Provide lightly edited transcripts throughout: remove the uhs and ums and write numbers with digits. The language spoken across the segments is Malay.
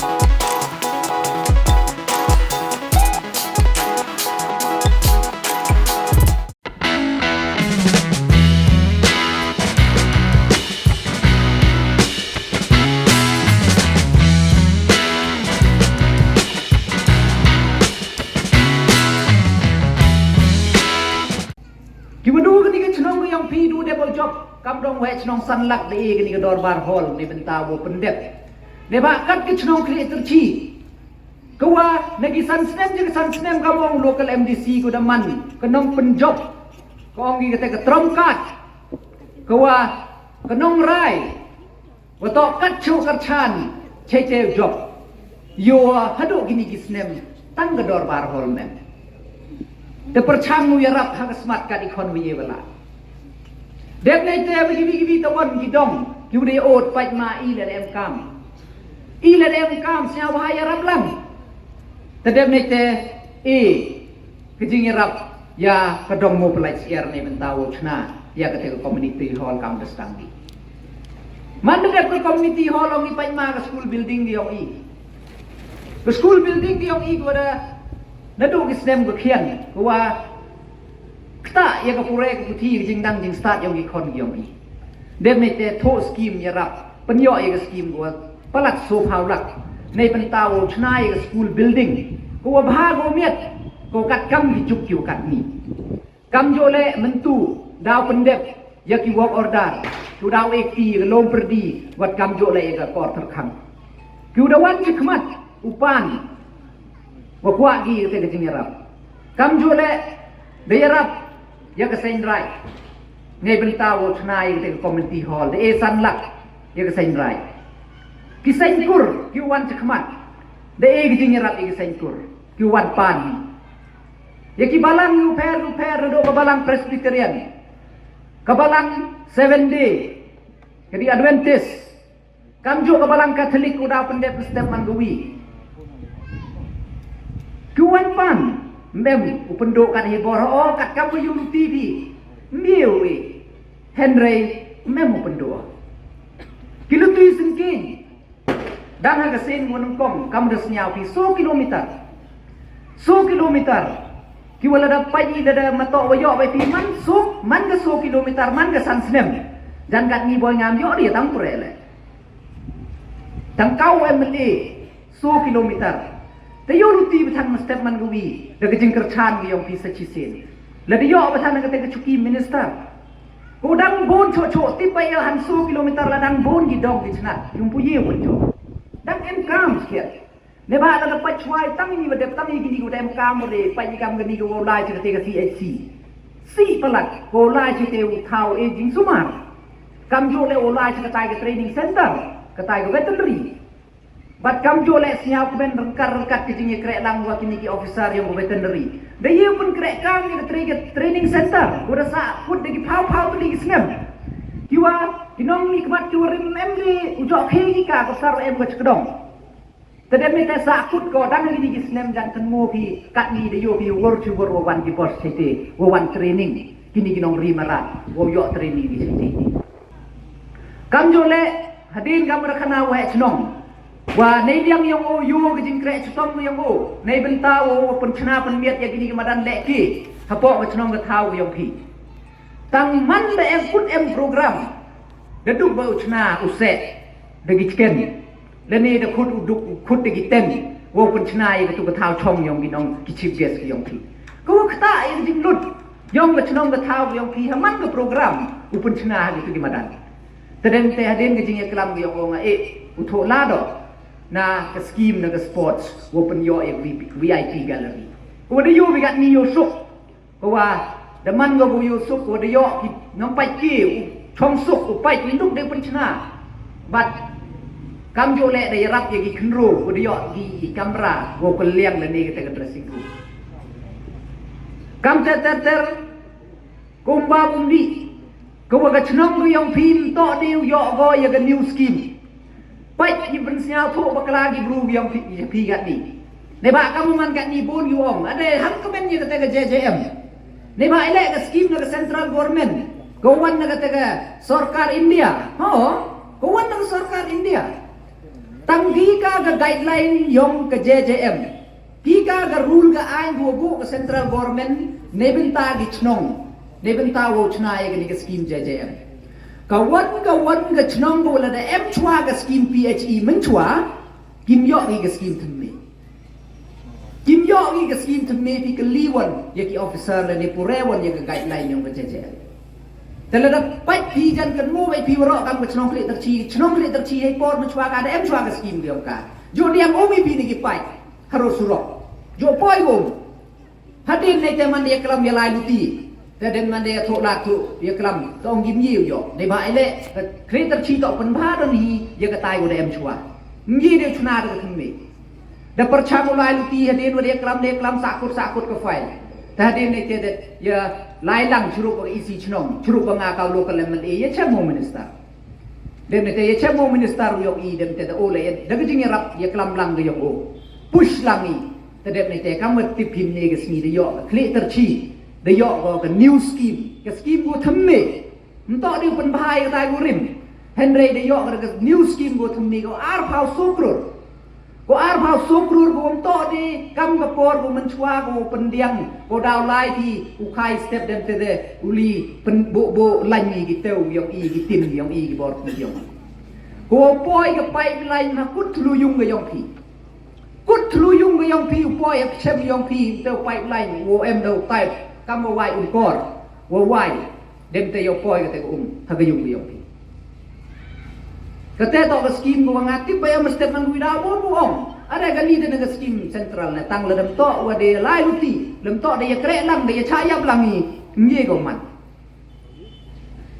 Kiwadu ketika cenong yang pidu dia bocok kamdong wae cenong sanlak dei ketika dorbar hall ni bentawo pendep. Ne bakat ke cenong Khliehtyrshi. Kawa nagi sansnem je sansnem kamong local MDC ko daman kenong penjob. Kong gi kata ketromkat. Kawa kenong rai. Watok kacu karchan cece job. Yo hadu gini gisnem tang ke dorbar hall nem. Te percang yarap hang smart kat ekonomi bala. Dep nei te bagi tawan gidong, yu de ot pai ma i le em kam. I le em kam sia wahai yarap lang. Te dep nei te kejing yarap ya kedong mo pelai siar nei bentawo chna ya ke community hall kam destanggi. Man dep ke community hall ong i pai ma ke school building di ong i. Ke school building di ong i ko da nadu kisnem ko khian ko wa kta ya ka pure ko puthi jing dang jing start yong gi khon yong gi dem ne te tho scheme ya rap panyo ya scheme ko palak so phau lak nei pan tawo chna ya school building ko wa bha go miet ko kat kam gi chuk kyu kat ni kam jo le mentu daw pendep ya ki work order tu daw ek ti lom perdi wat kam jo le ya ka kor thar kham kyu dawan chi khmat upan wakwa gi te kejing yarap kam jole de yarap ya ke sain rai ngai bentawo thnai te community hall de san lak ya ke sain rai ki sain kur ki wan chkhmat de kejing yarap ki sain kur ki wan pan ya ki balang lu per do ka balang presbyterian ka balang 7 day jadi adventist kam jo ka balang catholic udah pendep step manggawi Kuan pan mem upendok kat hibor kat kamu yung TV miwi Henry mem upendok kilutui sengking dan haga sen menungkong kamu dah senyau pi 100 kilometer kiwala da pai da matok wayok bai pi man ke 100 kilometer man ke sansnem dan kat ni boy ngam yo dia tang purele tang kau MLA 100 kilometer Tayo luti betang step man gawi da kejing kerchan gi yong pi sachisen la dia betang da kete kecuki minister kodang bon cho ti pai han 100 kilometer la dang bon gi dong gi chnat yung puye won cho dang em kam skiat ne ba da pa chwai tang ni bedep tang gi gi dem kam re pai kam gi go lai che te CHC si palat go lai che te u thau e jing sumar kam jo le o lai che tai ke training center ke tai go veterinary Bat kam jo le siap ben rengkar-rengkat kejing kreh lang wa kini ki officer yang veterinary. Da ye pun kreh kam ni training center. Ko da sa put de ki phau li snem. Kiwa kinong ni kmat ki warim em ni ujo khe ki ka ko sar em ko chkdong. Tadem ni ta sa put ko dang ni ki snem jan kan mo pi kat ni de yo pi wor chu wor wan ki bos chete wo wan training. Kini kinong rimara wo yo training di chete. Kam jo le hadin kam rakhana wa chnong. Wah, nei diang yang o yo ke jing kreh chutong yang o nei benta o penchna penmiat ya gini kemadan leki hapo machnong ke thau yang pi tang man da em put em program deduk ba uchna uset degi ken leni da khut uduk khut degi ten wo penchna ye ke tu ke thau chong yang ginong ki chief guest yang pi ko khata ye jing lut yang machnong ke thau yang pi haman ke program u penchna gitu kemadan teden te hadin ke jing kelam yang o nga utho la do na ke scheme na ke sports wo pen yo VIP gallery ko de yo bigat ni yo suk ko wa de man go yo suk ko de yo nong pai ki chong suk ko pai ki luk de pen chna bat kam jo le de rap ye ki khnro ko de yo ki kamera wo ko liang le ni ke te dressing room kam ter kumba bundi ko wa ga chnong go yong phim to diu yo go ye ga new scheme Baik, ibu siapa tu bakal lagi buru yang pi kat ni. Neba kamu man kat ni bon yuong. Ada ham kemen je kata ke JJM. Neba elak ke scheme ke central government. Kawan nak kata ke Sarkar India. Kawan nak Sarkar India. Tanggi ka ke guideline yong ke JJM pika ke rule ke ain go ke central government nebenta gi chnong nebenta wo chna ye ke scheme JJM kawan ke chnong go la da em chwa ke scheme PHE men chwa kim yo gi ke scheme thme kim yo gi ke scheme thme pi ke liwan ye ki officer la ne purewan ye ke guideline yong ke JJMแต่ละไปพีจันกันมู่ไปพีวรอกันกับชนองเคลียตร์ชีให้ปอดมันชวากันเอ็มชวากันสกิมเดียวกันโยเดียมโอมีพีนี่กี่ไปฮารุสุรอโยปอยงฮัดดินในแต่มันเดียกลัมยาลายลุตีแต่เดินมันเดียโทลาตุเดียกลัมต้องยิ้มยิ้วโยในบ่ายเละเคลียตร์ชีต่อปัญหาตอนนี้ยังกระตายกูได้เอ็มชวายี่เดียวชนะได้ทั้งนี้แต่ประชาชนลายลุตีฮัดดินวันเดียกลัมสากุดกาแฟแต่ฮัดดินในแต่ยาลายหลังชุรุกisi chnong churuk nga ka local level e ye chamo minister dem ne te ye chamo minister yok I dem te ole dag jing rap ye klam lang ge yok o push lang I te dem ne te kam ti pin ne ge smi de yok Khliehtyrshi de yok go ke new scheme ke scheme go thamme mto di pen bhai ka tai go rim henry de yok ke new scheme go thamme go ar phau sokrur go ar phau sokrur go mto di kam ka por go man chwa go pendiang go daw lai thi u khai step dem te de uli pen bo lai ni gi teu yong I gi tim yong I gi bor ti yong go poi ka pai lai ma kut lu yung ga yong phi kut lu yung ga yong phi u poi ap chem yong phi teu pai lai go em dau tai kam go wai kor go wai dem te yo poi ka te ha ga yung ga yong phi kata to ke scheme go ngati pa ya mesti man wida bo ong ada kali de nega scheme central na tang ledem to wa de lai luti lem to de ya kreh lang de ya chayap lang ni ngie go man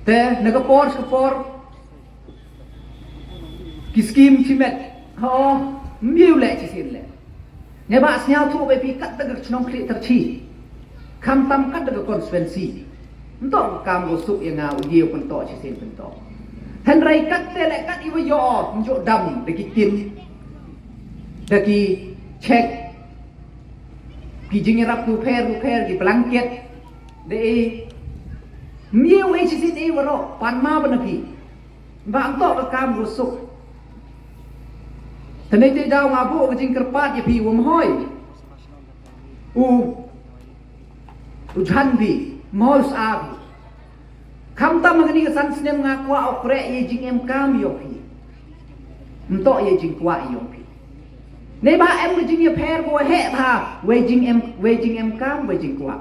te nega por ki scheme chimet ho miu le chi sin le ne ba snyao thu be pi kat de chnong Khliehtyrshi kham tam kat de constituency nto kam go suk ya nga u dio kon to chi sin kon toท่านไรกัดเตะและกัดอีวายอมันโจดำเด็กกินเด็กเช็คกิจิงรับดูเพรกิพลังเกียรเดมีวเอชซีเอวรอปันมาบนกีบางต่อกับการบุสุกท่านในใจดาวมาบุกจิงกระปาดยี่พีวมห้อยอุชันพีมอสอาพีคำตั้มมันนี่ก็สันสเนมงากว่าเอาแกรเยจิงเอ็มกามยกพีมันโตเยจิงกว่ายกพีในบ้านเอ็มจิงเยเพร์บัวเฮพาเวจิงเอ็มกามเวจิงกว่า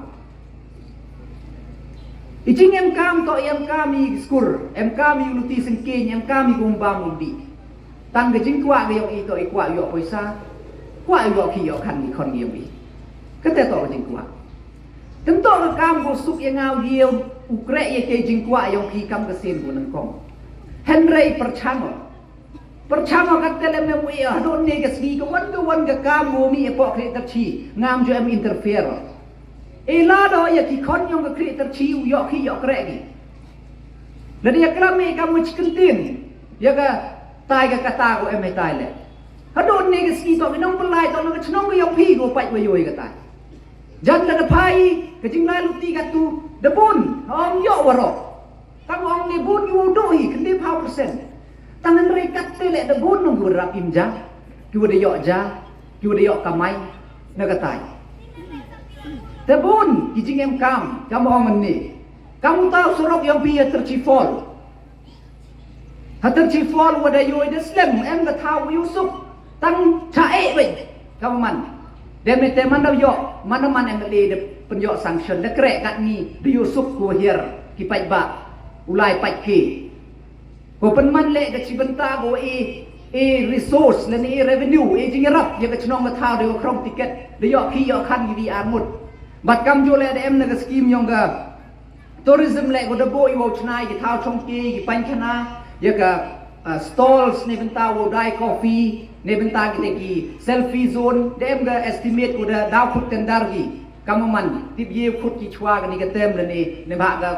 อีจิงเอ็มกามโตเอ็มกามีสกุลเอ็มกามีลุตีสังเกตเอ็มกามีกุมบางอุดีตั้งกจิงกว่ายกอีโตอีกว่ายกไปซากว่ายกขี้ยกขันมีคนเดียวอีก็แต่โตจิงกว่าถึงโตกับกามกุสุกยังเอาเดียวอุกเรยเกจิงกว่ายองพีกำกเซียนบุนังกองเฮนรี่ประชังกันเตลเมวีฮะโดนเนกสกีก็วันกับกามโมมีเอปอกKhliehtyrshiงามjo em interfereเอลาดอยากิคอนยองกับKhliehtyrshi uยอกขี้ยอกเรกิแล้วเดียกรามีกำวิชกันตินยากะตายกับกตาก็เอ็มไม่ตายเลยฮะโดนเนกสกีต่อไปน้องปลายตอนนั้นก็ชน้องก็ยองพี่ก็ไปไว้โยยก็ตายจันทร์กับพายก็จิงไล่ลุตีกันตูเดบุนอมโยวรอตั้งองในบุญอยู่ด้วยกันได้100%ตั้งนั้นเรกัดเตะเดบุนนงอยู่รับอิมจ้าอยู่ได้ยอจ้าอยู่ได้ยอกำไมนักตายเดบุนกิจิงเอ็มกามกำองมันนี่กำต้าสุรกยองพีKhliehtyrshi fall Khliehtyrshi fallว่าได้อยู่ในสเลมเอ็มกระทาวิวสุกตั้งชาเอ๋ไปกำมันเดมเตมันเรายอมันเอ็มเลเดเป็นยอสังชันเดกระกัดนี้ดิวสุกกูเฮียร์กิไปบะอุไลไปกีกูเป็นมันเละกับชีบันตากูresource และนี่ revenue จริงรับยังกับชนองกระทาเดียวครองติเกตเดียวขี้ยอคันกีดีอาร์มุดบัดกำโยเลเดมนักสกีมยองกับtourism เละกูเดโบอีวอชนายกับท้าวชงกีกับปัญชนะยังกับstalls ในบันตาวูได้ coffee ในบันตากิเตกีเซลฟี่โซนเดมกับ estimate กูเดดาวขุดเต็นดาร์กีกำมันที่เยี่ยขุดกี่ชัวกันนี่ก็เต็มเลยนี่ในภาคกับ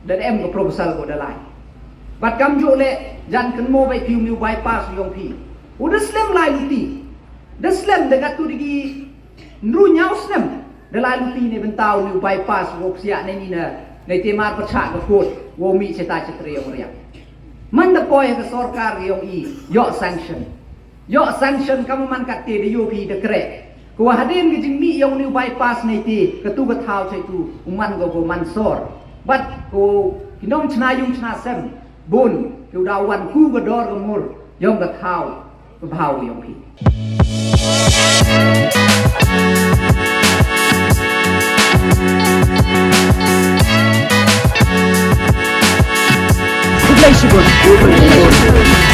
เดนเอ็มกับ proposal กูได้ไล่บัดกำโยเลจันกันโมไปพิวมิว bypass ยองพีอุดสเลมไล่ลุตีเดสเลมเด็กตัวดีรู้เงาสเลมเดไล่ลุตีในบันตาวิว bypass วกเสียในนี่นะในเทมาประชากับโคตรวมีเชตาเชตรียงเรียกมันตะปอยกับสอร์การยองยอ sanction yo sanction kamu man kati de yo pi de kreh ko hadin ke jing mi yo ni bypass nei ti ke tu ke thau chai tu uman go man sor bat ko kinong chna yung chna sem bun ke da wan ku go dor go mur yom ke thau ke bhau yo pi Khliehtyrshi